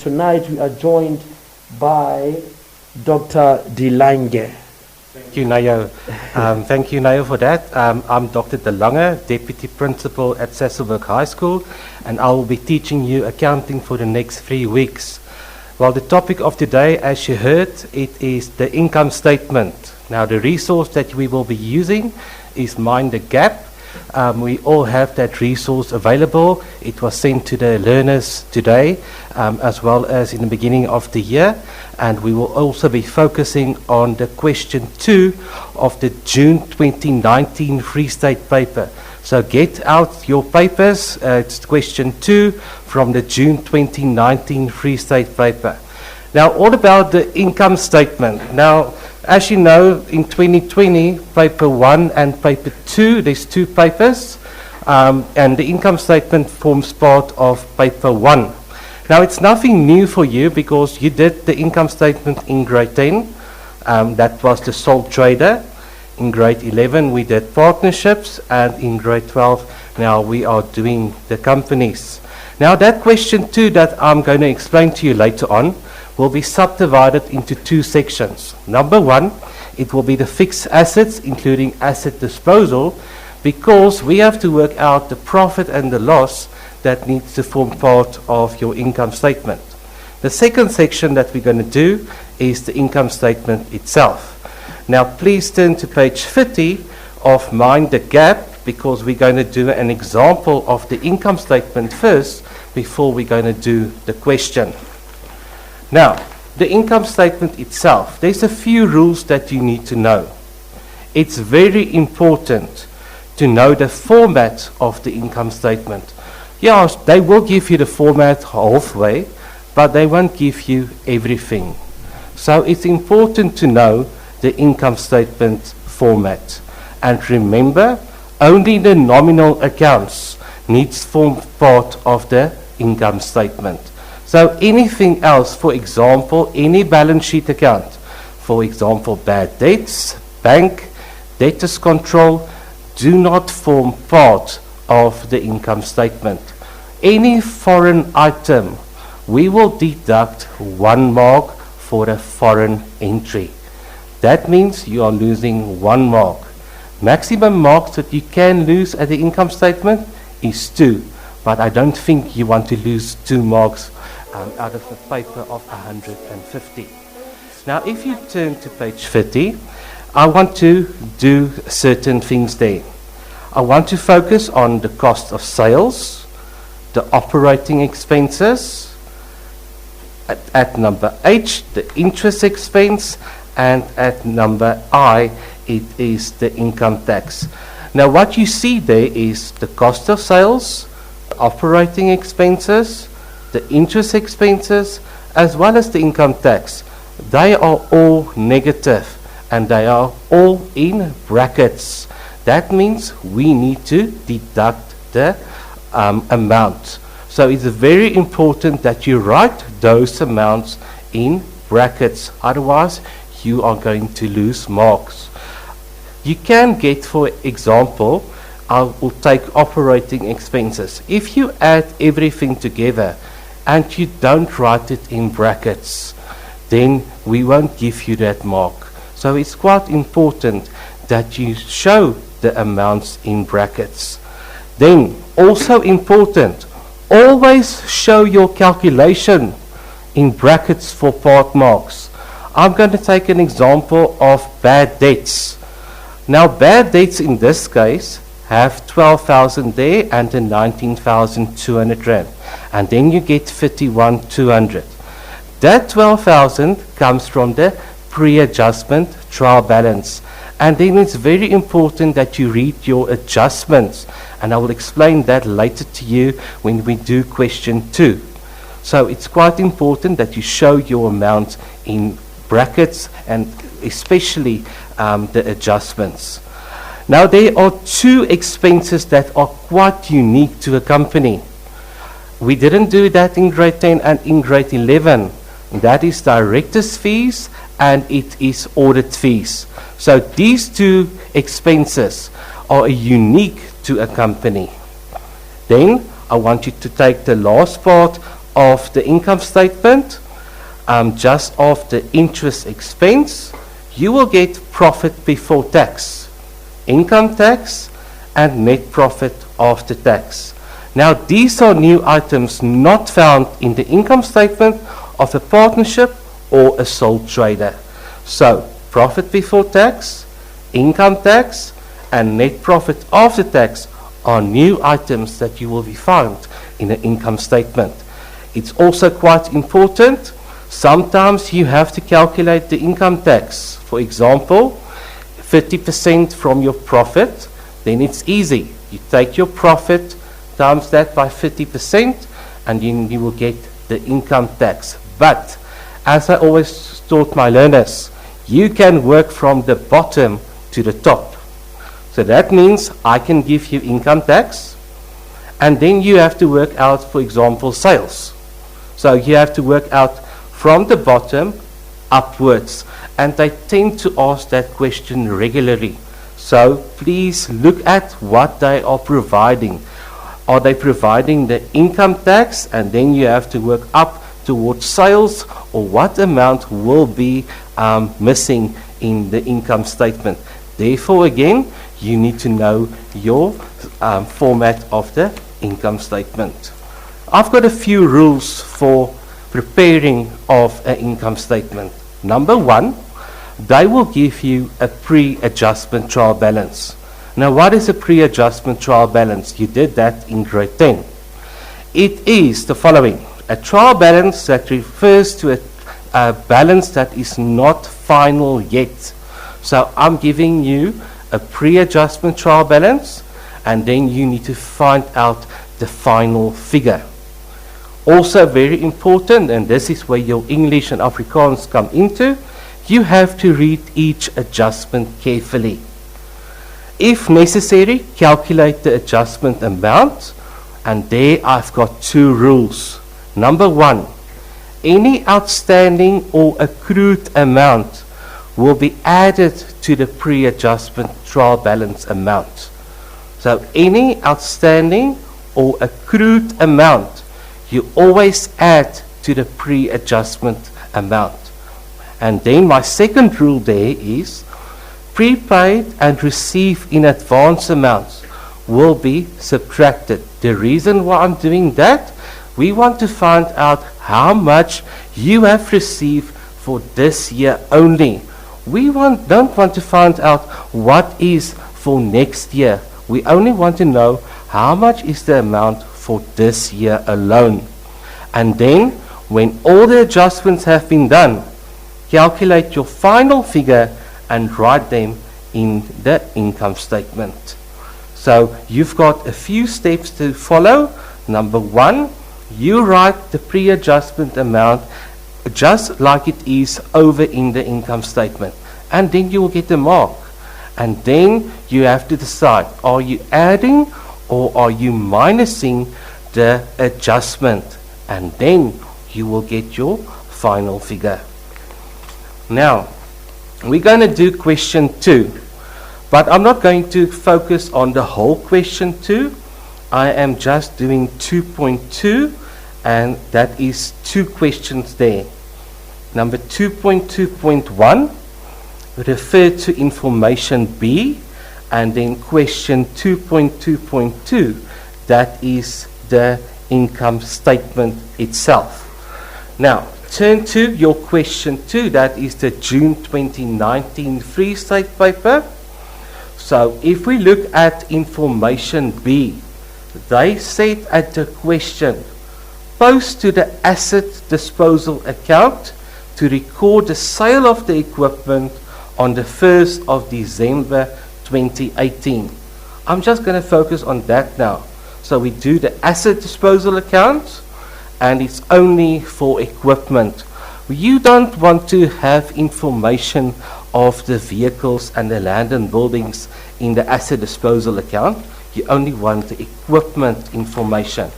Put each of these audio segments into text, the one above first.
tonight we are joined by Dr. Lange. Thank you, Nayo. Thank you, Nayo, for that. I'm Dr. Lange, Deputy Principal at Sasolburg High School, and I will be teaching you accounting for the next 3 weeks. Well, the topic of today, as you heard, it is the income statement. Now, the resource that we will be using is Mind the Gap. We all have that resource available. It was sent to the learners today, as well as in the beginning of the year. And we will also be focusing on the question 2 of the June 2019 Free State paper. So get out your papers. It's question 2 from the June 2019 Free State paper. Now, all about the income statement. Now, as you know, in 2020, paper 1 and paper 2, there's 2 papers, and the income statement forms part of paper 1. Now, it's nothing new for you because you did the income statement in grade 10. That was the sole trader. In grade 11, we did partnerships, and in grade 12, now we are doing the companies. Now, that question 2 that I'm going to explain to you later on will be subdivided into 2 sections. Number 1, it will be the fixed assets, including asset disposal, because we have to work out the profit and the loss that needs to form part of your income statement. The second section that we're going to do is the income statement itself. Now, please turn to page 50 of Mind the Gap, because we're going to do an example of the income statement first before we're going to do the question. Now, the income statement itself, there's a few rules that you need to know. It's very important to know the format of the income statement. Yeah, they will give you the format halfway, but they won't give you everything. So it's important to know the income statement format. And remember, only the nominal accounts needs to form part of the income statement. So anything else, for example, any balance sheet account, for example, bad debts, bank, debtors control, do not form part of the income statement. Any foreign item, we will deduct 1 mark for a foreign entry. That means you are losing 1 mark. Maximum marks that you can lose at the income statement is 2, but I don't think you want to lose 2 marks out of a paper of 150. Now, if you turn to page 50, I want to do certain things there. I want to focus on the cost of sales, the operating expenses, at number H, the interest expense, and at number I, it is the income tax. Now, what you see there is the cost of sales, operating expenses, the interest expenses, as well as the income tax. They are all negative, and they are all in brackets. That means we need to deduct the amount. So it's very important that you write those amounts in brackets. Otherwise, you are going to lose marks. You can get, for example, I will take operating expenses. If you add everything together and you don't write it in brackets, then we won't give you that mark. So it's quite important that you show the amounts in brackets. Then, also important, always show your calculation in brackets for part marks. I'm going to take an example of bad debts. Now, bad debts in this case have 12,000 there and the 19,200 rand. And then you get 51,200. That 12,000 comes from the pre-adjustment trial balance. And then it's very important that you read your adjustments. And I will explain that later to you when we do question 2. So it's quite important that you show your amount in brackets and especially the adjustments. Now, there are 2 expenses that are quite unique to a company. We didn't do that in grade 10 and in grade 11. That is director's fees and it is audit fees. So these 2 expenses are unique to a company. Then I want you to take the last part of the income statement, just of the interest expense, you will get profit before tax, income tax, and net profit after tax. Now, these are new items not found in the income statement of a partnership or a sole trader. So, profit before tax, income tax, and net profit after tax are new items that you will be found in an income statement. It's also quite important. Sometimes you have to calculate the income tax. For example, 50% from your profit, then it's easy. You take your profit, times that by 50%, and then you will get the income tax. But, as I always taught my learners, you can work from the bottom to the top. So that means I can give you income tax, and then you have to work out, for example, sales. So you have to work out from the bottom upwards, and they tend to ask that question regularly. So please look at what they are providing. Are they providing the income tax, and then you have to work up towards sales, or what amount will be missing in the income statement? Therefore, again, you need to know your format of the income statement. I've got a few rules for preparing of an income statement. Number one, they will give you a pre-adjustment trial balance. Now, what is a pre-adjustment trial balance? You did that in grade 10. It is the following: a trial balance that refers to a balance that is not final yet. So I'm giving you a pre-adjustment trial balance, and then you need to find out the final figure. Also very important, and this is where your English and Afrikaans come into, you have to read each adjustment carefully. If necessary, calculate the adjustment amount, and there I've got two rules. Number one, any outstanding or accrued amount will be added to the pre-adjustment trial balance amount. So any outstanding or accrued amount, you always add to the pre-adjustment amount. And then my second rule there is prepaid and received in advance amounts will be subtracted. The reason why I'm doing that, we want to find out how much you have received for this year only. We don't want to find out what is for next year. We only want to know how much is the amount for this year alone. And then, when all the adjustments have been done, calculate your final figure and write them in the income statement. So you've got a few steps to follow. Number one, you write the pre-adjustment amount just like it is over in the income statement, and then you will get a mark. And then you have to decide, are you adding or are you minusing the adjustment? And then you will get your final figure. Now, we're going to do question 2, but I'm not going to focus on the whole question 2. I am just doing 2.2, and that is 2 questions there. Number 2.2.1 refer to information B, and then question 2.2.2, that is the income statement itself. Now, turn to your question 2, that is the June 2019 Free State paper. So, if we look at information B, they said at the question, post to the asset disposal account to record the sale of the equipment on the 1st of December 2018. I'm just going to focus on that now. So we do the asset disposal account, and it's only for equipment. You don't want to have information of the vehicles and the land and buildings in the asset disposal account. You only want the equipment information.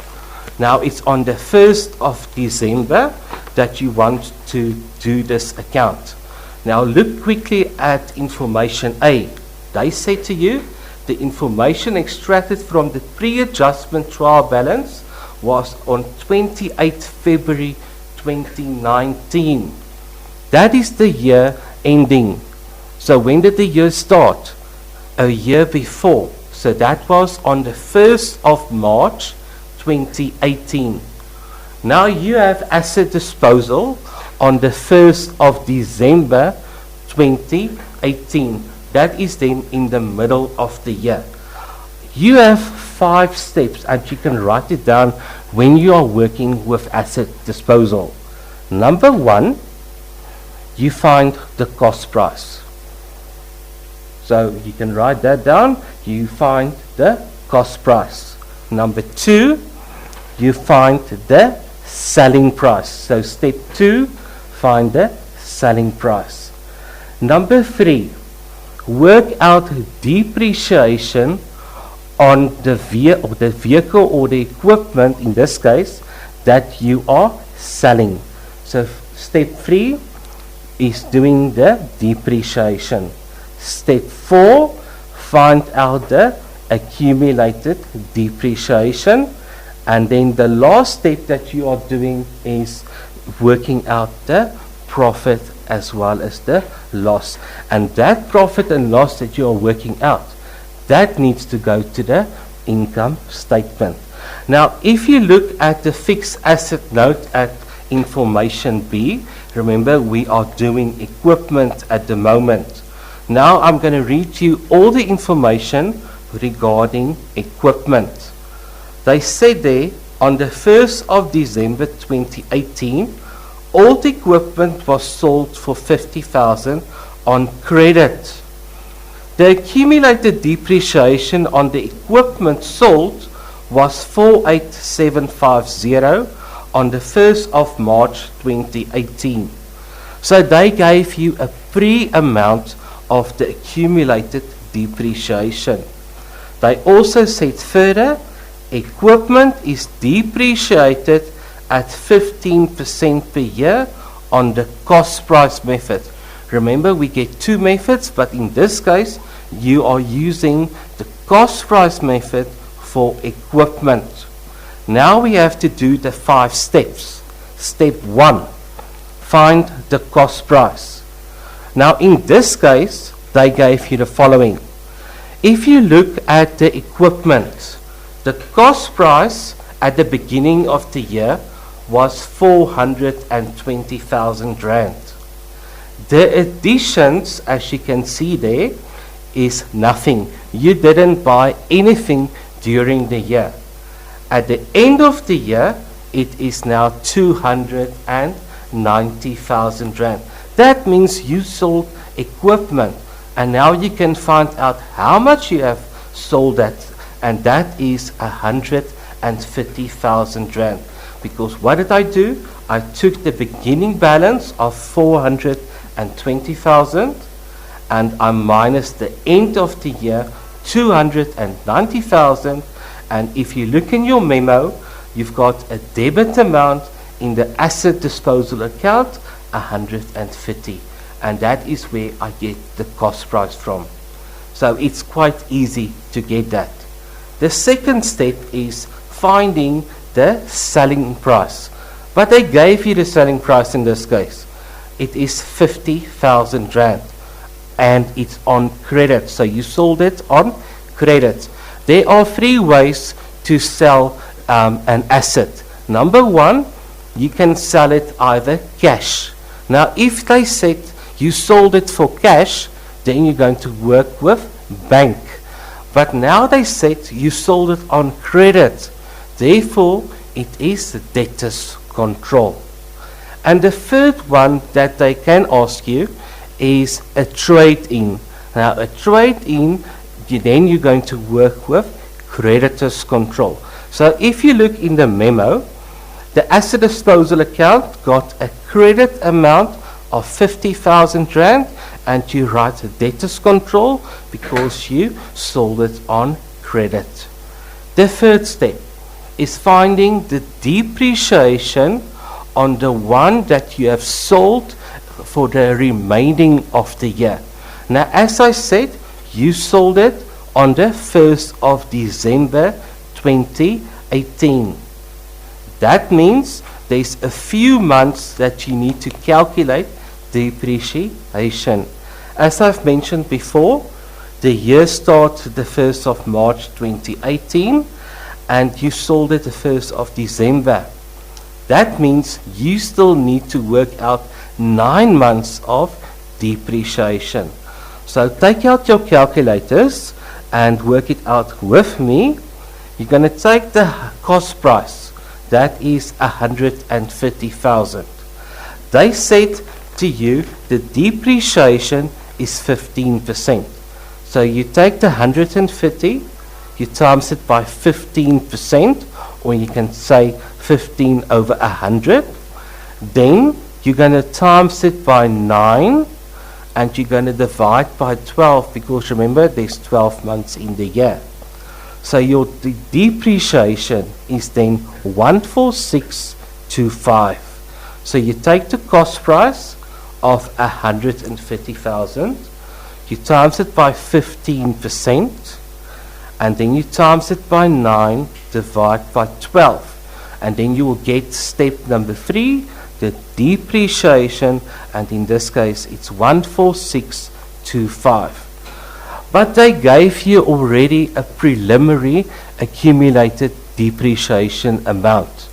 Now it's on the 1st of December that you want to do this account. Now look quickly at information A. They say to you, the information extracted from the pre-adjustment trial balance was on 28th February 2019. That is the year ending. So when did the year start? A year before. So that was on the 1st of March 2018. Now you have asset disposal on the 1st of December 2018. That is then in the middle of the year. You have 5 steps, and you can write it down when you are working with asset disposal. Number 1, you find the cost price. So you can write that down. You find the cost price. Number 2, you find the selling price. So step 2, find the selling price. Number 3, work out depreciation on the vehicle or the equipment, in this case, that you are selling. So step 3 is doing the depreciation. Step 4, find out the accumulated depreciation. And then the last step that you are doing is working out the profit as well as the loss. And that profit and loss that you are working out, that needs to go to the income statement. Now, if you look at the fixed asset note at information B, remember we are doing equipment at the moment. Now I'm going to read you all the information regarding equipment. They said there, on the 1st of December 2018, all the equipment was sold for 50,000 on credit. The accumulated depreciation on the equipment sold was 48750 on the 1st of March 2018. So they gave you a pre-amount of the accumulated depreciation. They also said further, equipment is depreciated at 15% per year on the cost price method. Remember, we get 2 methods, but in this case, you are using the cost price method for equipment. Now we have to do the 5 steps. Step 1, find the cost price. Now in this case, they gave you the following. If you look at the equipment, the cost price at the beginning of the year was 420,000 rand. The additions, as you can see there, is nothing. You didn't buy anything during the year. At the end of the year, it is now 290,000 rand. That means you sold equipment, and now you can find out how much you have sold that, and that is 150,000 rand. Because what did I do? I took the beginning balance of 420,000 and I minus the end of the year 290,000, and if you look in your memo, you've got a debit amount in the asset disposal account 150, and that is where I get the cost price from. So it's quite easy to get that. The second step is finding the selling price, but they gave you the selling price in this case. It is 50,000 rand and it's on credit, so you sold it on credit. There are 3 ways to sell an asset. Number 1, you can sell it either cash. Now if they said you sold it for cash, then you're going to work with bank. But now they said you sold it on credit, therefore it is the debtors control. And the third one that they can ask you is a trade-in. Now a trade-in, then you're going to work with creditors control. So if you look in the memo, the asset disposal account got a credit amount of 50,000 rand, and you write debtors control because you sold it on credit. The third step is finding the depreciation on the one that you have sold for the remaining of the year. Now as I said, you sold it on the 1st of December 2018. That means there's a few months that you need to calculate depreciation. As I've mentioned before, the year started the 1st of March 2018 and you sold it the 1st of December. That means you still need to work out 9 months of depreciation. So take out your calculators and work it out with me. You're going to take the cost price. That is 150,000. They said to you the depreciation is 15%. So you take the 150, you times it by 15%, or you can say 15 over 100. Then you're going to times it by 9, and you're going to divide by 12, because remember there's 12 months in the year. So your depreciation is then 14625. So you take the cost price of 150,000, you times it by 15%, and then you times it by 9, divide by 12. And then you will get step number 3, the depreciation, and in this case it's 14625. But they gave you already a preliminary accumulated depreciation amount.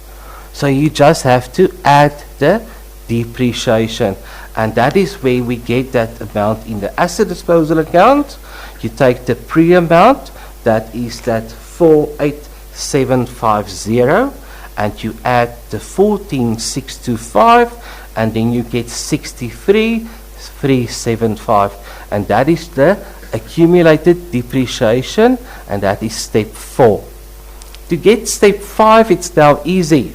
So you just have to add the depreciation. And that is where we get that amount in the asset disposal account. You take the pre-amount, that is that 48750, and you add the 14625, and then you get 63,375. And that is the accumulated depreciation, and that is step 4. To get step 5, it's now easy.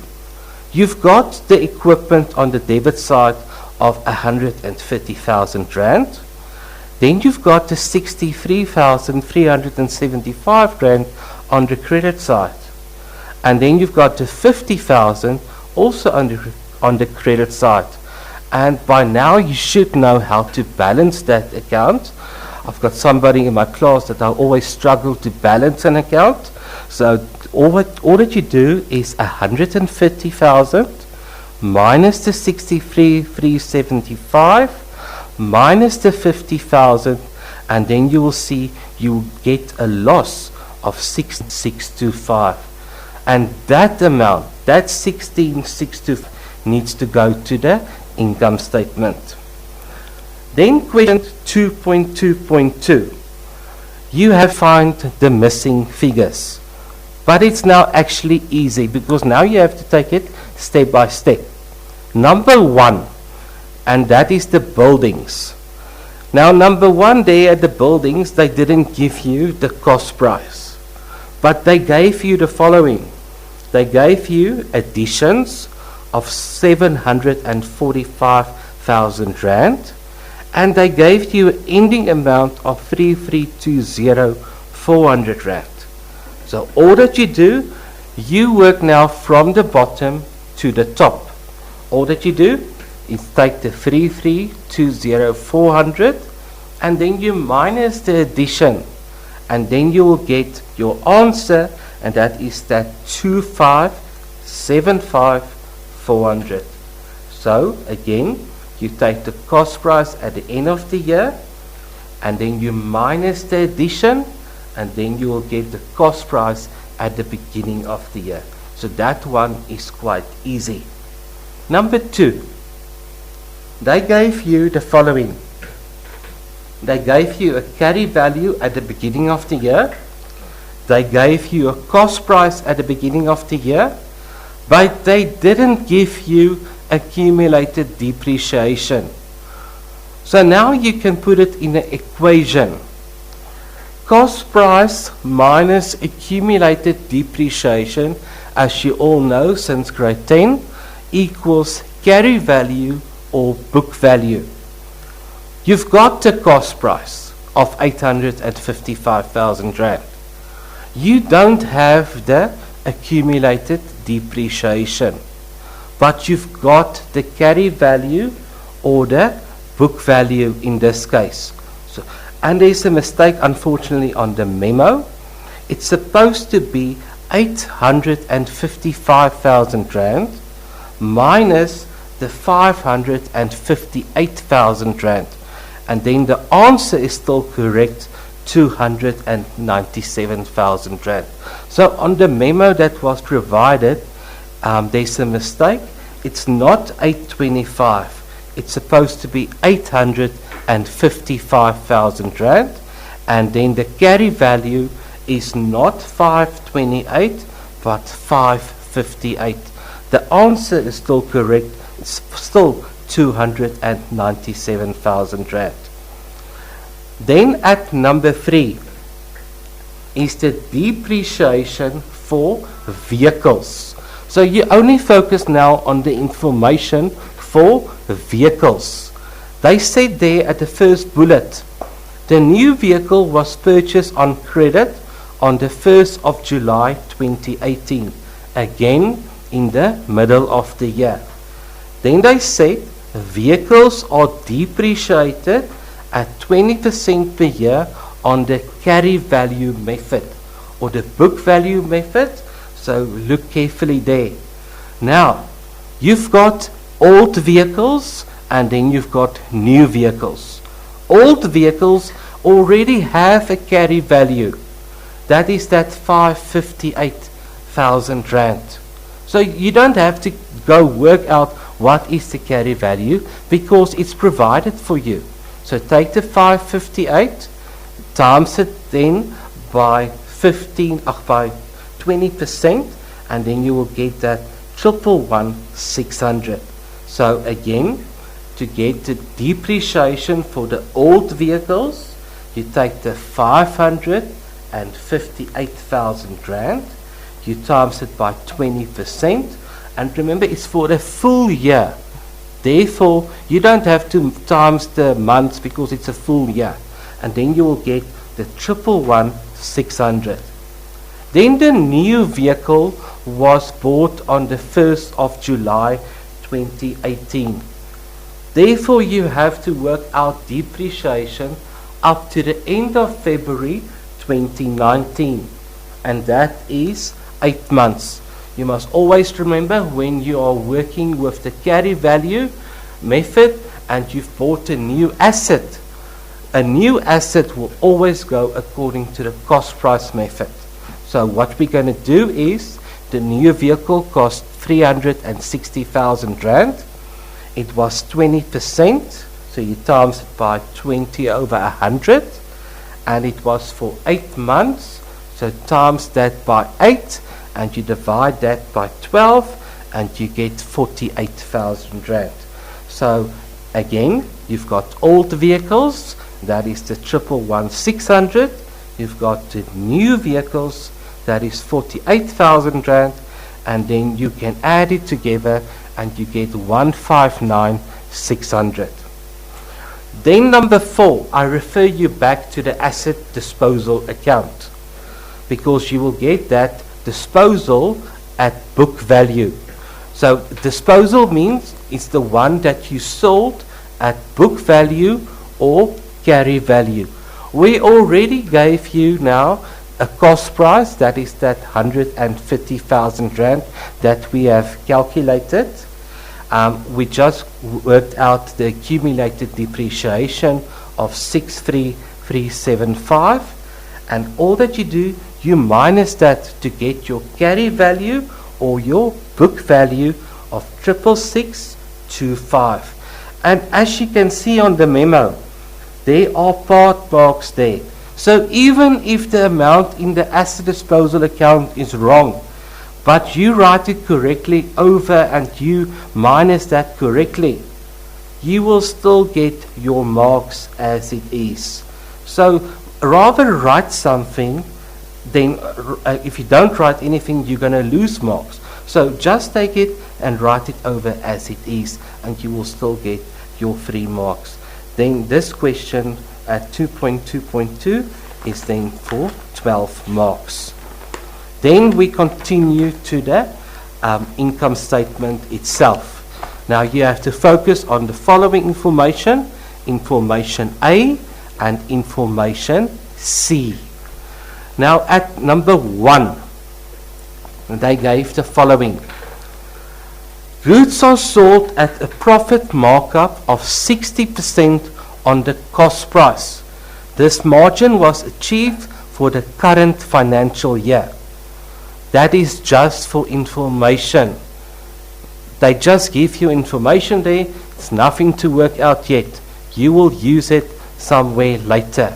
You've got the equipment on the debit side of 150,000 rand. Then you've got the 63,375 rand on the credit side. And then you've got the 50,000 also on the credit side. And by now you should know how to balance that account. I've got somebody in my class that I always struggle to balance an account. So all that you do is 150,000 minus the 63,375 minus the 50,000, and then you will see you get a loss of 6,625. And that amount, that 16,625, needs to go to the income statement. Then question 2.2.2. You have found the missing figures. But it's now actually easy, because now you have to take it step by step. Number 1, and that is the buildings. Now number 1 there at the buildings, they didn't give you the cost price, but they gave you the following. They gave you additions of 745,000 rand, and they gave you an ending amount of 3,320,400 rand. So all that you do, you work now from the bottom to the top. All that you do is take the 3,320,400 and then you minus the addition, and then you will get your answer, and that is that 2,575,400. So again, you take the cost price at the end of the year, and then you minus the addition, and then you will get the cost price at the beginning of the year. So that one is quite easy. Number 2, they gave you the following. They gave you a carry value at the beginning of the year. They gave you a cost price at the beginning of the year, but they didn't give you accumulated depreciation. So now you can put it in an equation. Cost price minus accumulated depreciation, as you all know since grade 10, equals carry value or book value. You've got the cost price of 855,000 rand. You don't have the accumulated depreciation, but you've got the carry value or the book value in this case. So, and there's a mistake unfortunately on the memo. It's supposed to be 855,000 rand minus the 558,000 rand. And then the answer is still correct, 297,000 rand. So on the memo that was provided, there's a mistake. It's not 825. It's supposed to be 855,000 rand. And then the carry value is not 528, but 558. The answer is still correct. It's still 297,000 rand. Then at number 3 is the depreciation for vehicles. So you only focus now on the information for vehicles. They said there at the first bullet, the new vehicle was purchased on credit on the 1st of July 2018, again in the middle of the year. Then they said vehicles are depreciated at 20% per year on the carry value method or the book value method. So look carefully there. Now, you've got old vehicles and then you've got new vehicles. Old vehicles already have a carry value. That is that 558,000 rand. So you don't have to go work out what is the carry value because it's provided for you. So take the 558, times it then by 20%, and then you will get that 111,600. So again, to get the depreciation for the old vehicles, you take the 558,000 rand, you times it by 20%, and remember it's for a full year. Therefore, you don't have to times the months because it's a full year. And then you will get the 111,600. Then the new vehicle was bought on the 1st of July 2018. Therefore, you have to work out depreciation up to the end of February 2019. And that is 8 months. You must always remember when you are working with the carry value method and you've bought a new asset will always go according to the cost price method. So what we're going to do is the new vehicle cost 360,000 rand. It was 20%, so you times it by 20 over 100, and it was for 8 months, so times that by 8, and you divide that by 12, and you get 48,000 rand. So again, you've got old vehicles, that is the 111,600. You've got the new vehicles, that is 48,000 rand, and then you can add it together and you get 159,600. Then number 4, I refer you back to the asset disposal account because you will get that disposal at book value. So disposal means it's the one that you sold at book value or carry value. We already gave you now a cost price, that is that 150,000 rand that we have calculated. We just worked out the accumulated depreciation of 63375, and all that you do, you minus that to get your carry value or your book value of 66625. And as you can see on the memo, there are part marks there. So even if the amount in the asset disposal account is wrong, but you write it correctly over and you minus that correctly, you will still get your marks as it is. So rather write something, then if you don't write anything, you're going to lose marks. So just take it and write it over as it is, and you will still get your 3 marks. Then this question at 2.2.2 is then for 12 marks. Then we continue to the income statement itself. Now you have to focus on the following information, information A and information C. Now at number 1, they gave the following. Goods are sold at a profit markup of 60% on the cost price. This margin was achieved for the current financial year. That is just for information. They just give you information there. It's nothing to work out yet. You will use it somewhere later.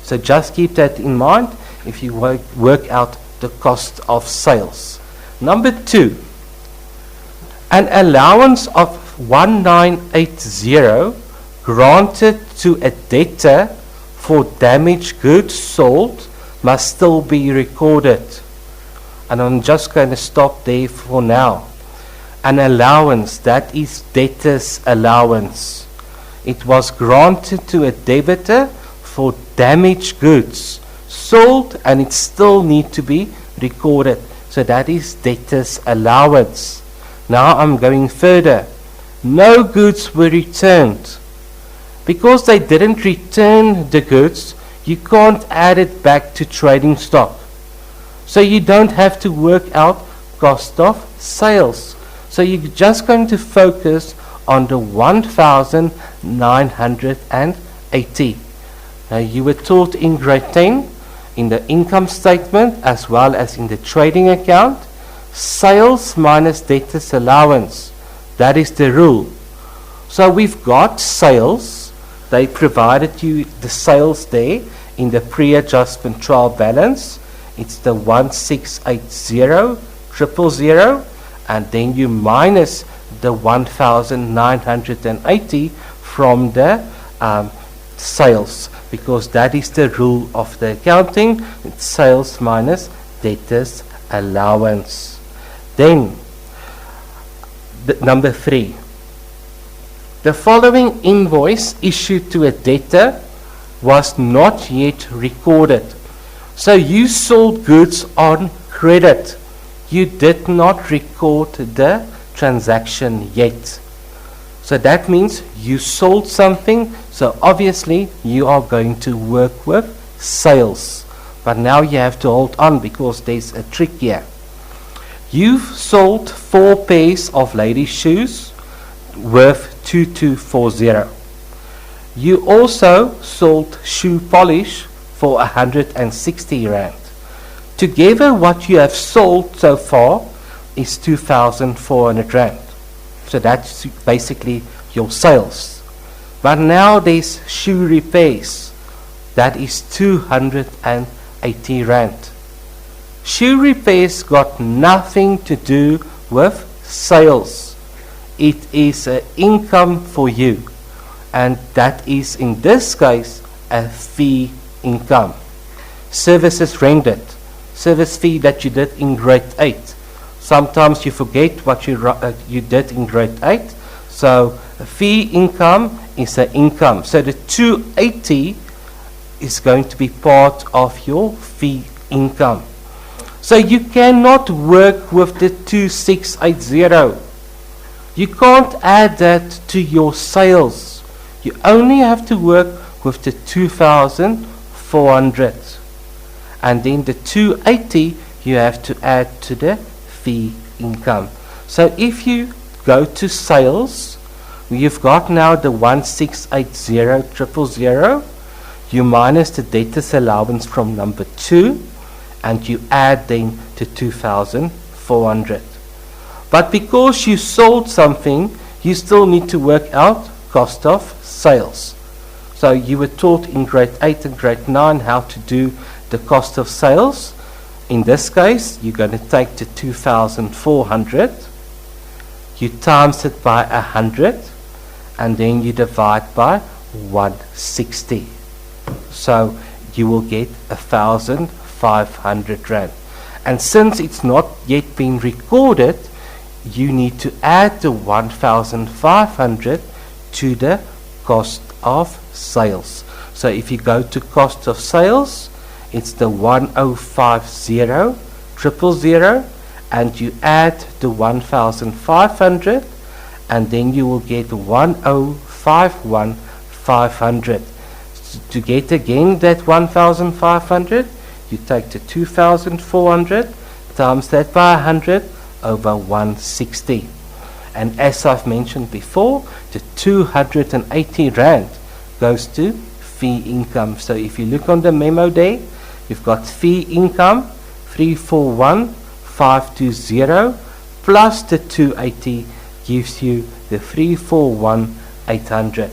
So just keep that in mind if you work out the cost of sales. Number 2, an allowance of 1980 granted to a debtor for damaged goods sold must still be recorded. And I'm just going to stop there for now. An allowance, that is debtor's allowance. It was granted to a debtor for damaged goods sold, and it still need to be recorded. So that is debtor's allowance. Now I'm going further. No goods were returned. Because they didn't return the goods, you can't add it back to trading stock. So you don't have to work out cost of sales. So you're just going to focus on the 1,980. Now you were taught in grade 10, in the income statement as well as in the trading account, sales minus debtor's allowance. That is the rule. So we've got sales. They provided you the sales there in the pre-adjustment trial balance. It's the 1,680,000, and then you minus the 1,980 from the sales, because that is the rule of the accounting. It's sales minus debtor's allowance. Then number 3, the following invoice issued to a debtor was not yet recorded. So you sold goods on credit. You did not record the transaction yet. So that means you sold something, so obviously you are going to work with sales. But now you have to hold on because there's a trick here. You've sold 4 pairs of ladies' shoes worth 2240. You also sold shoe polish for 160 rand. Together what you have sold so far is 2,400 rand. So that's basically your sales. But now there's shoe repairs. That is 280 rand. Shoe repairs got nothing to do with sales. It is an income for you. And that is in this case a fee income. Services rendered. Service fee that you did in grade 8. Sometimes you forget what you did in grade 8. So fee income is an income. So the 280 is going to be part of your fee income. So you cannot work with the 2680. You can't add that to your sales. You only have to work with the 2,400. And then the 280 you have to add to the fee income. So if you go to sales, you've got now the 1,680,000. You minus the debtor's allowance from number 2, and you add then to 2,400. But because you sold something, you still need to work out cost of sales. So you were taught in grade 8 and grade 9 how to do the cost of sales. In this case, you're going to take the 2,400, you times it by 100, and then you divide by 160. So you will get 1,500 rand. And since it's not yet been recorded, you need to add the 1,500 to the cost of sales. So if you go to cost of sales, it's the 1,050,000, and you add the 1,500, and then you will get 1,051,500. To get again that 1,500, you take the 2,400 times that by 100 over 160. And as I've mentioned before, the 280 Rand goes to fee income. So if you look on the memo there, you've got fee income 341,520 plus the 280 gives you the 341,800.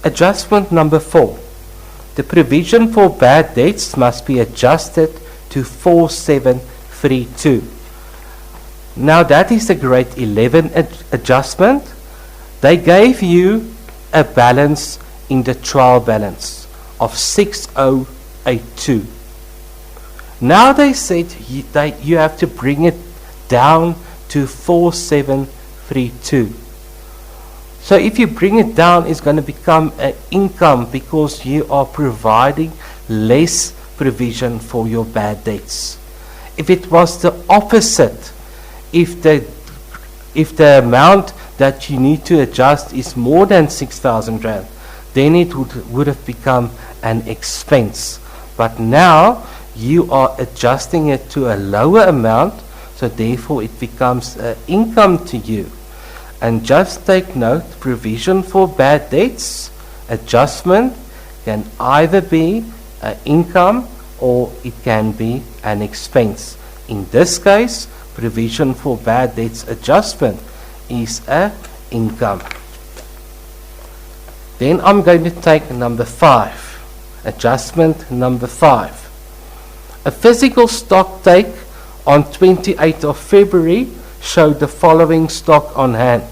Adjustment number 4. The provision for bad debts must be adjusted to 4732. Now that is the grade 11 adjustment. They gave you a balance in the trial balance of 6082. Now they said you have to bring it down to 4732. So if you bring it down, it's going to become an income because you are providing less provision for your bad debts. If it was the opposite, if the amount that you need to adjust is more than 6,000 Rand, then it would have become an expense. But now you are adjusting it to a lower amount, so therefore it becomes an income to you. And just take note, provision for bad debts, adjustment can either be an income or it can be an expense. In this case, provision for bad debts adjustment is an income. Then I'm going to take number 5, adjustment number 5. A physical stock take on 28th of February showed the following stock on hand: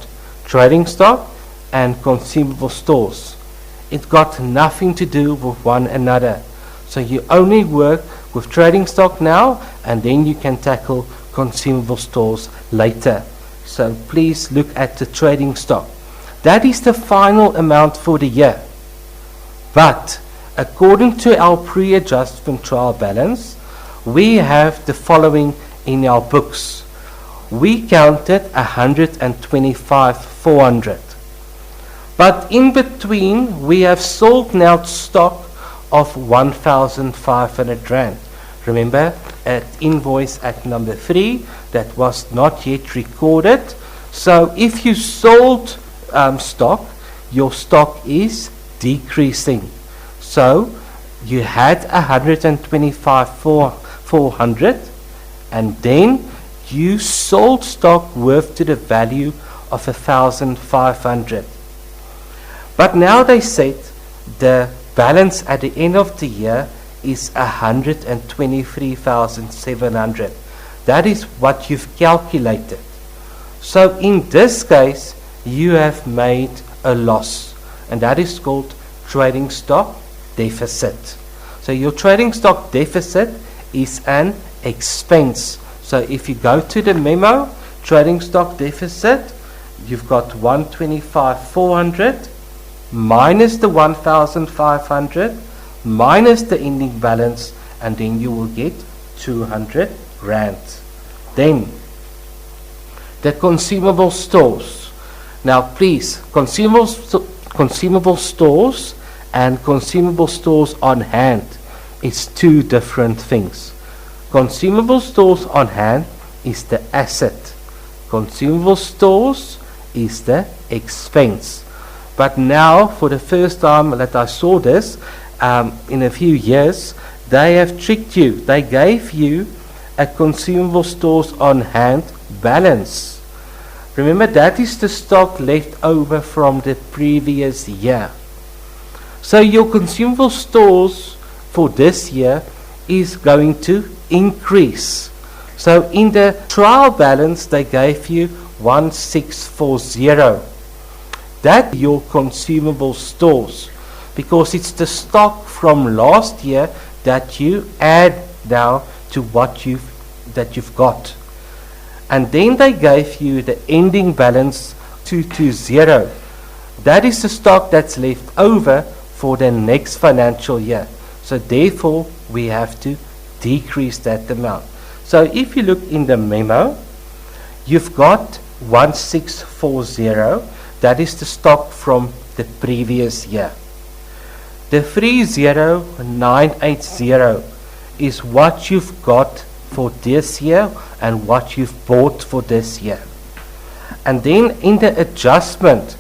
trading stock and consumable stores. It got nothing to do with one another. So you only work with trading stock now, and then you can tackle consumable stores later. So please look at the trading stock. That is the final amount for the year. But according to our pre-adjustment trial balance, we have the following in our books. We counted 125,400. But in between, we have sold now stock of 1,500 Rand. Remember, at invoice at number 3, that was not yet recorded. So if you sold stock, your stock is decreasing. So you had 125,400, and then you sold stock worth to the value of 1,500. But now they said the balance at the end of the year is 123,700. That is what you've calculated. So in this case, you have made a loss, and that is called trading stock deficit. So your trading stock deficit is an expense. So if you go to the memo, trading stock deficit, you've got 125,400 minus the 1,500 minus the ending balance, and then you will get 200 Rand. Then the consumable stores. Now please, consumable stores and consumable stores on hand is two different things. Consumable stores on hand is the asset. Consumable stores is the expense. But now, for the first time that I saw this, in a few years, they have tricked you. They gave you a consumable stores on hand balance. Remember, that is the stock left over from the previous year. So your consumable stores for this year is going to increase. So in the trial balance, they gave you 1640. That your consumable stores, because it's the stock from last year that you add now to what you've got. And then they gave you the ending balance 220. That is the stock that's left over for the next financial year. So therefore, we have to decrease that amount. So if you look in the memo, you've got 1640. That is the stock from the previous year. The 30980 is what you've got for this year and what you've bought for this year. And then in the adjustment,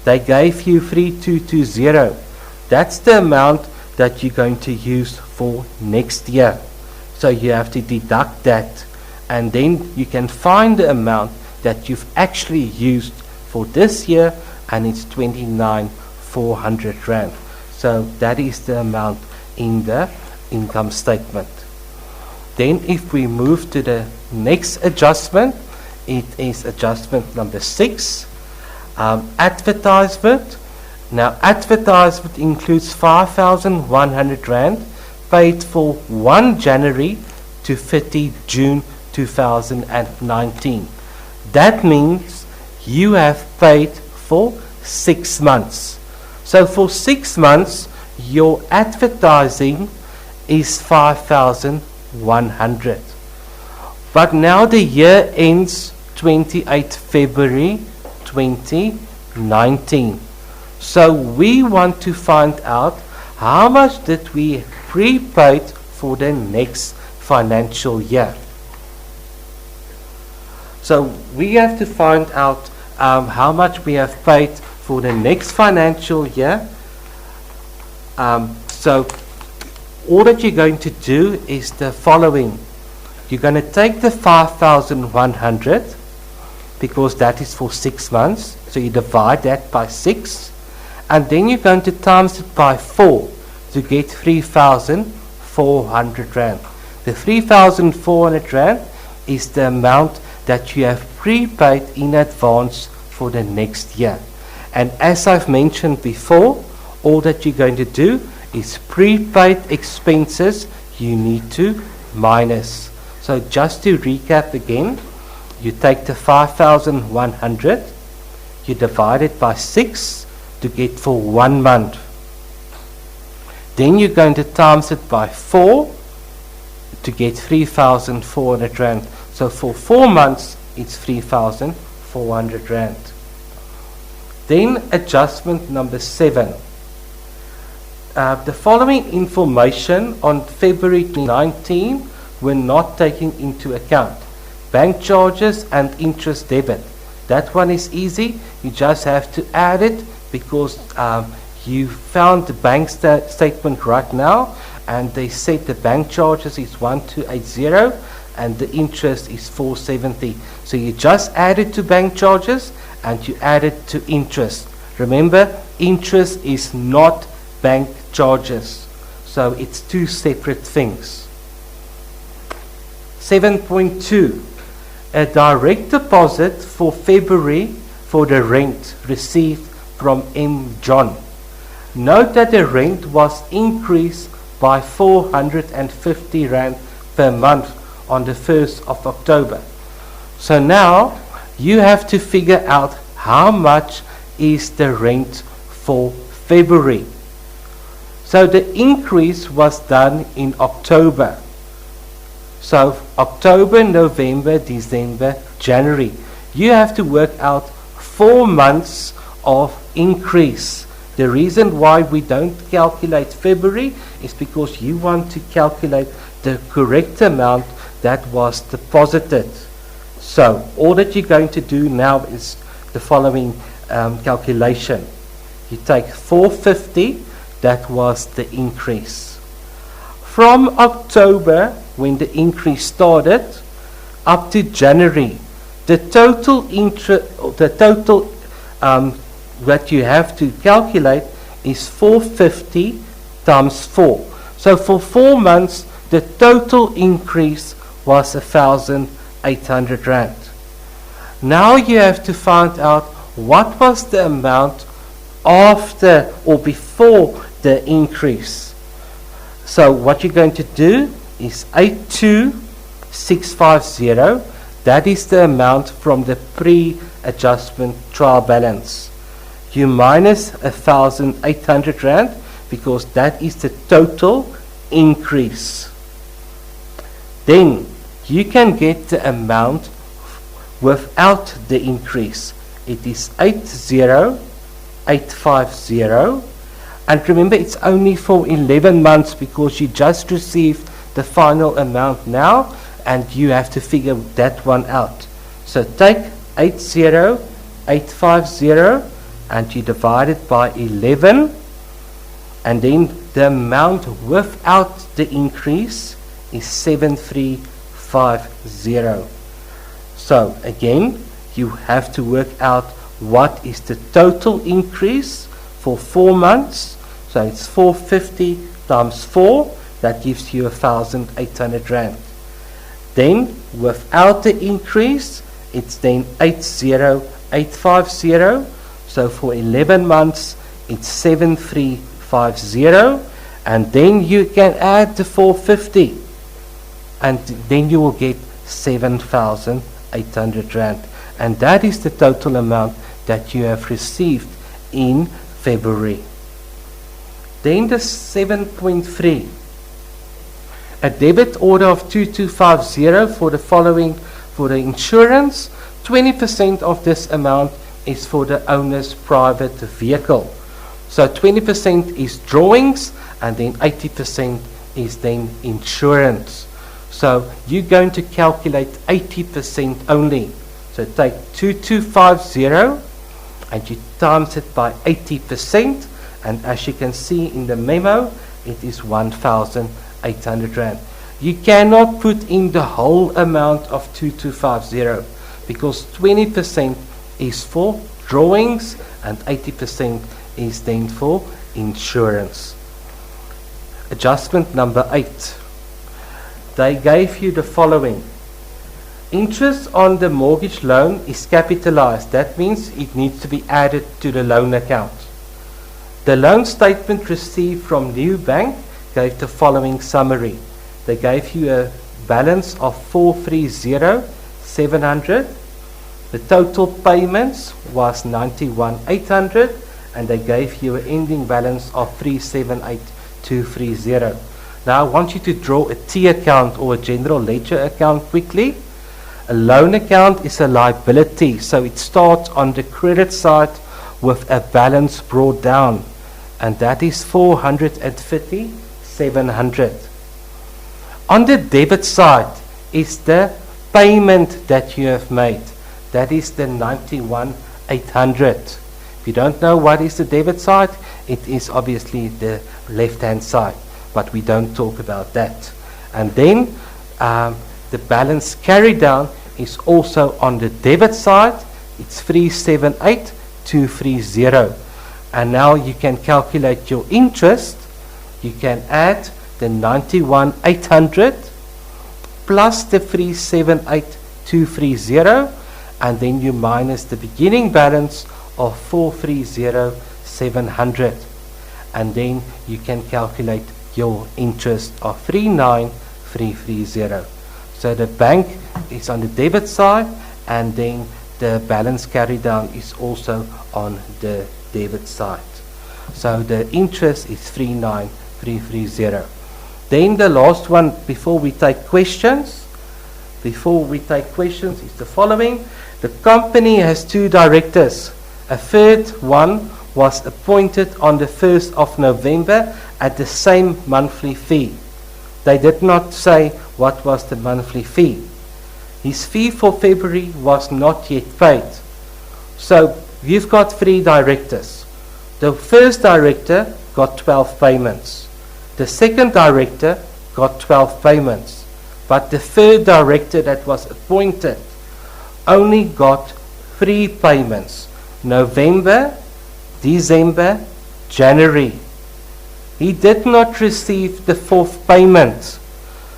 they gave you 3220. That's the amount that you're going to use for next year. So you have to deduct that, and then you can find the amount that you've actually used for this year, and it's 29,400 rand. So that is the amount in the income statement. Then if we move to the next adjustment, it is adjustment number 6, advertisement. Now advertisement includes 5,100 rand paid for 1 January to 30 June 2019. That means you have paid for 6 months. So for 6 months, your advertising is 5,100. But now the year ends 28 February 2019. So we want to find out how much did we prepaid for the next financial year. So we have to find out how much we have paid for the next financial year. So all that you're going to do is the following. You're going to take the 5,100 because that is for 6 months. So you divide that by 6, and then you're going to times it by 4 to get 3,400 rand. The 3,400 rand is the amount that you have prepaid in advance for the next year. And as I've mentioned before, all that you're going to do is prepaid expenses you need to minus. So just to recap again, you take the 5,100, you divide it by 6 to get for 1 month. Then you're going to times it by 4 to get 3,400 rand. So for 4 months, it's 3,400 rand. Then adjustment number 7. The following information on February 2019 were not taken into account. Bank charges and interest debit. That one is easy. You just have to add it because you found the bank statement right now, and they said the bank charges is 1280 and the interest is 470. So you just add it to bank charges and you add it to interest. Remember, interest is not bank charges. So it's two separate things. 7.2. A direct deposit for February for the rent received from M. John. Note that the rent was increased by 450 rand per month on the 1st of October. So now you have to figure out how much is the rent for February. So the increase was done in October. So October, November, December, January. You have to work out 4 months of increase. The reason why we don't calculate February is because you want to calculate the correct amount that was deposited. So all that you're going to do now is the following calculation. You take 450, that was the increase. From October, when the increase started, up to January, the total that you have to calculate is 450 times 4. So for 4 months, the total increase was 1,800 rand. Now you have to find out what was the amount after or before the increase. So what you're going to do is 82,650. That is the amount from the pre-adjustment trial balance. You minus 1,800 rand because that is the total increase. Then you can get the amount without the increase. It is 80,850. And remember, it's only for 11 months because you just received the final amount now, and you have to figure that one out. So take 80850 and you divide it by 11, and then the amount without the increase is 7350. So again, you have to work out what is the total increase for 4 months. So it's 450 times 4, that gives you 1,800 rand. Then without the increase, it's then 80850. So for 11 months, it's 7350, and then you can add the 450, and then you will get 7,800 rand. And that is the total amount that you have received in February. Then the 7.3. A debit order of 2250 for the following, for the insurance. 20% of this amount is for the owner's private vehicle. So 20% is drawings, and then 80% is then insurance. So you're going to calculate 80% only. So take 2250 and you times it by 80%, and as you can see in the memo, it is 1,800 rand. You cannot put in the whole amount of 2250 because 20% is for drawings and 80% is then for insurance. Adjustment number 8. They gave you the following. Interest on the mortgage loan is capitalized. That means it needs to be added to the loan account. The loan statement received from New Bank gave the following summary. They gave you a balance of 430,700. The total payments was 91,800, and they gave you an ending balance of 378,230. Now I want you to draw a T account or a general ledger account quickly. A loan account is a liability, so it starts on the credit side with a balance brought down, and that is 450,700. On the debit side is the payment that you have made. That is the 91,800. If you don't know what is the debit side, it is obviously the left-hand side, but we don't talk about that. And then the balance carried down is also on the debit side. It's 378,230. And now you can calculate your interest. You can add the 91,800 plus the 378,230, and then you minus the beginning balance of 430,700, and then you can calculate your interest of 39,330. So the bank is on the debit side, and then the balance carried down is also on the debit side. So the interest is 39,330. Then the last one before we take questions. Is the following. The company has 2 directors. A third one was appointed on the 1st of November at the same monthly fee. They did not say what was the monthly fee. His fee for February was not yet paid. So you've got 3 directors. The first director got 12 payments. The second director got 12 payments. But the third director that was appointed only got 3 payments. November, December, January. He did not receive the 4th payment.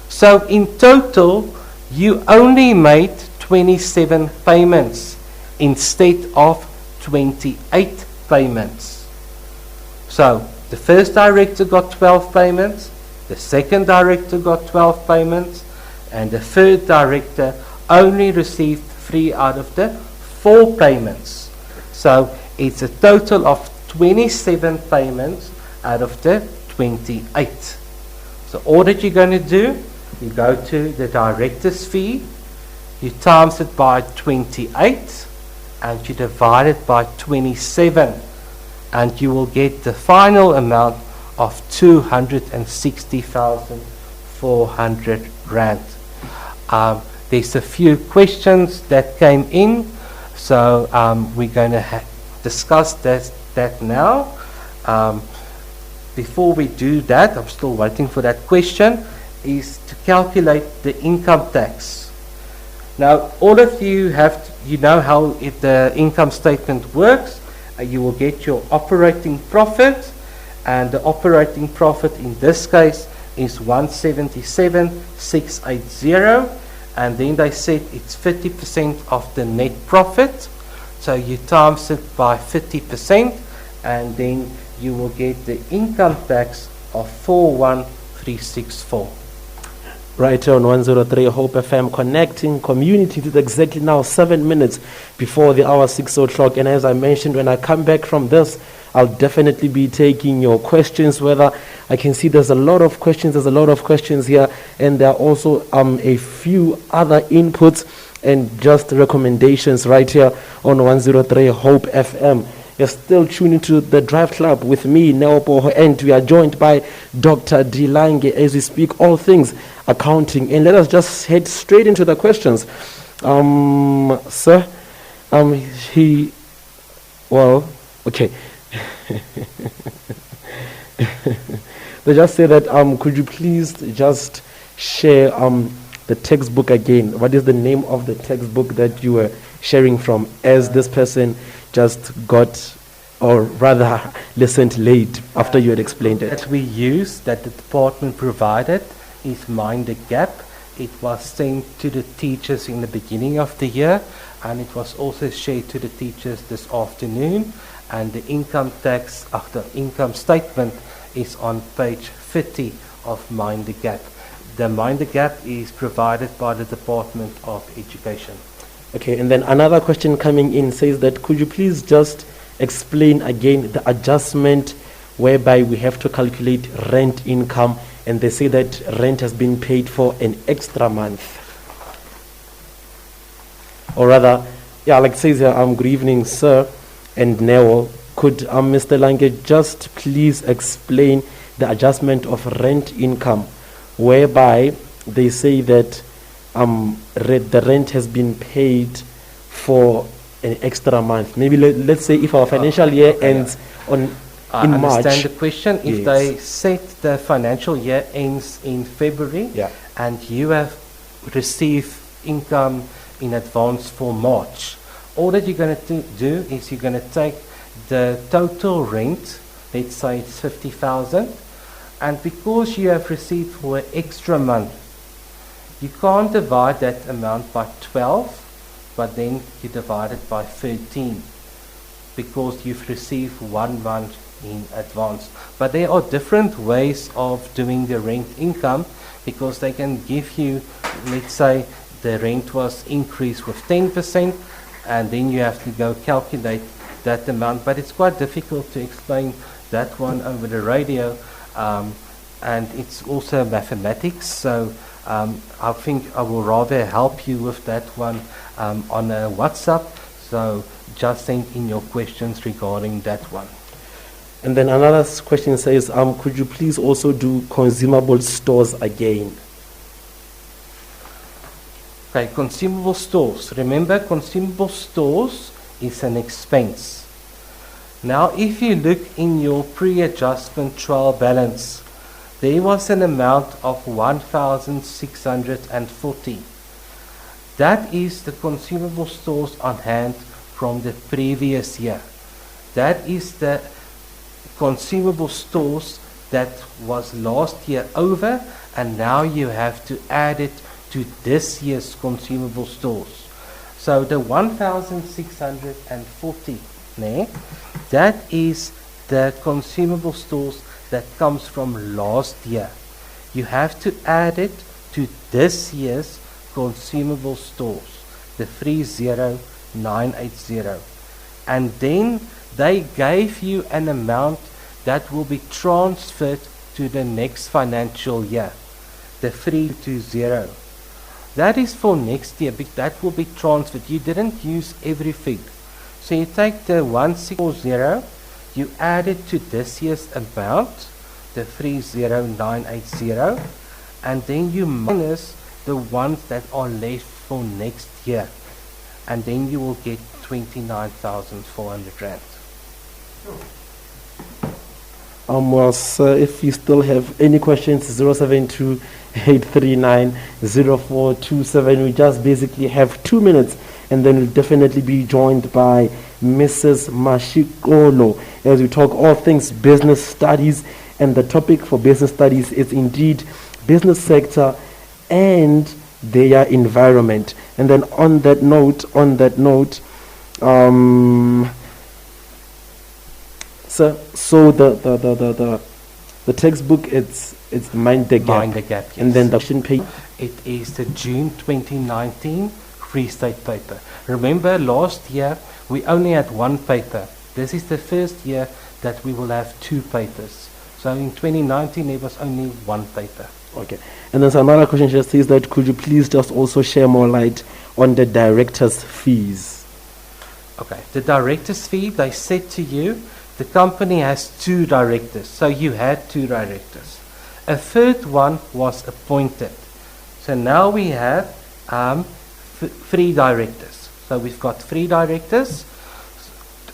So in total, you only made 27 payments instead of 28 payments. So the first director got 12 payments, the second director got 12 payments, and the third director only received 3 out of the 4 payments. So it's a total of 27 payments out of the 28. So all that you're going to do, you go to the director's fee, you times it by 28, and you divide it by 27, and you will get the final amount of 260,400 rand. There's a few questions that came in, so we're going to discuss that now. Before we do that, I'm still waiting for that question, is to calculate the income tax. Now, all of you you know how the income statement works. You will get your operating profit, and the operating profit in this case is 177,680, and then they said it's 50% of the net profit. So you times it by 50%, and then you will get the income tax of 41364. Right here on 103 Hope FM, connecting community to exactly now 7 minutes before the hour 6 o'clock. And as I mentioned, when I come back from this, I'll definitely be taking your questions. Whether I can see there's a lot of questions here, and there are also a few other inputs and just recommendations right here on 103 Hope FM. You're still tuning to the Drive Club with me, Neopoho, and we are joined by Dr. Lange as we speak all things accounting. And let us just head straight into the questions. Sir, okay. They just say that, could you please just share the textbook again? What is the name of the textbook that you were sharing from, as this person just got, or rather listened late after you had explained it? That we use, that the department provided, is Mind the Gap. It was sent to the teachers in the beginning of the year, and it was also shared to the teachers this afternoon. And the income tax, the income statement, is on page 50 of Mind the Gap. The Mind the Gap is provided by the Department of Education. Okay, and then another question coming in says that, could you please just explain again the adjustment whereby we have to calculate rent income, and they say that rent has been paid for an extra month? Or rather, like it says here, good evening, sir, and Neo. Could Mr. Lange just please explain the adjustment of rent income, whereby they say that the rent has been paid for an extra month? Maybe let's say if our financial year ends in March. I understand the question. If they said the financial year ends in February, and you have received income in advance for March, all that you're going to do is you're going to take the total rent, let's say it's 50,000, and because you have received for an extra month, you can't divide that amount by 12, but then you divide it by 13, because you've received 1 month in advance. But there are different ways of doing the rent income, because they can give you, let's say the rent was increased with 10%, and then you have to go calculate that amount. But it's quite difficult to explain that one over the radio, and it's also mathematics, so I think I will rather help you with that one on a WhatsApp, so just send in your questions regarding that one. And then another question says, could you please also do consumable stores again? Okay, consumable stores. Remember, consumable stores is an expense. Now, if you look in your pre-adjustment trial balance, there was an amount of 1,640. That is the consumable stores on hand from the previous year. That is the consumable stores that was last year over, and now you have to add it to this year's consumable stores. So the 1,640, that is the consumable stores that comes from last year. You have to add it to this year's consumable stores, the 30980. And then they gave you an amount that will be transferred to the next financial year, the 320. That is for next year, but that will be transferred. You didn't use everything. So you take the 1640, you add it to this year's amount, the 30980, and then you minus the ones that are left for next year, and then you will get 29,400 rand. Well, sir, if you still have any questions, 072-839-0427. We just basically have 2 minutes, and then we'll definitely be joined by Mrs. Mashikolo as we talk all things business studies. And the topic for business studies is indeed business sector and their environment. And then on that note, so the textbook it's Mind the Gap. Mind the Gap, yes. And then the question page. It is the June 2019 Free State paper. Remember, last year we only had one paper. This is the first year that we will have two papers. So in 2019 there was only one paper. Okay. And there's another question just says that could you please just also share more light on the director's fees? Okay. The director's fee, they said to you, the company has two directors. So you had two directors. A third one was appointed. So now we have three directors. So we've got three directors.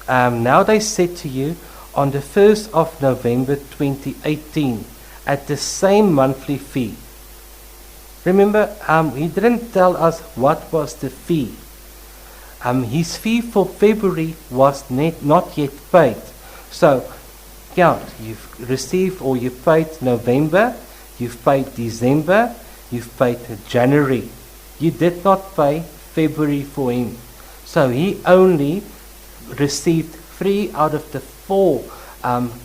Now they said to you, on the 1st of November 2018, at the same monthly fee. Remember, he didn't tell us what was the fee. His fee for February was not yet paid. So, count, you've received or you've paid November, you've paid December, you've paid January. You did not pay February for him. So he only received 3 out of the 4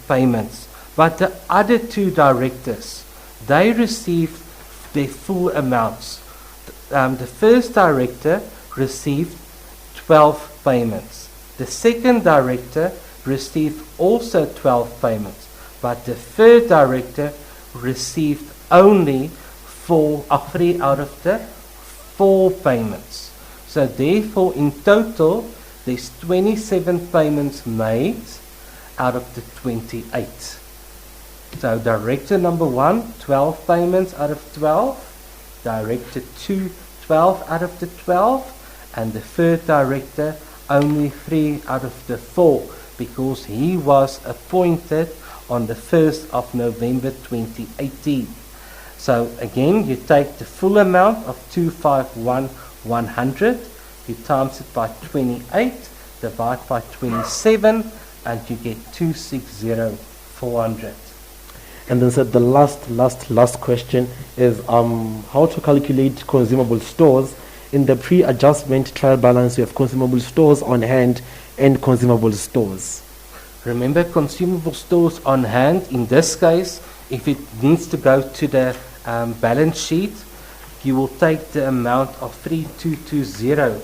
payments. But the other two directors, they received their full amounts. The first director received 12 payments. The second director received also 12 payments. But the third director received only 3 out of the 4 payments. So therefore, in total, there's 27 payments made out of the 28. So director number 1, 12 payments out of 12. Director 2, 12 out of the 12. And the third director, only 3 out of the 4, because he was appointed on the 1st of November 2018. So again, you take the full amount of 251,100, you times it by 28, divide by 27, and you get 260,400. And then said the last question is how to calculate consumable stores. In the pre-adjustment trial balance, you have consumable stores on hand and consumable stores. Remember, consumable stores on hand, in this case, if it needs to go to the balance sheet, you will take the amount of 3220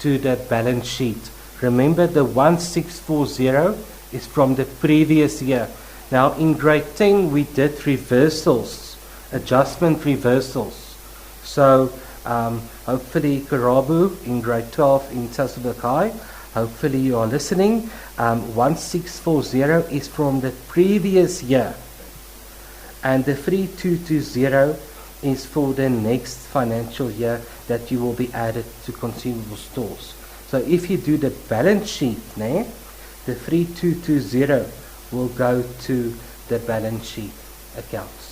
to the balance sheet. Remember, the 1640 is from the previous year. Now, in grade 10, we did reversals, adjustment reversals. So, hopefully, Karabu in grade 12 in Sasolburg High, hopefully you are listening. 1640 is from the previous year. And the 3220 is for the next financial year that you will be added to consumable stores. So if you do the balance sheet, the 3220 will go to the balance sheet accounts.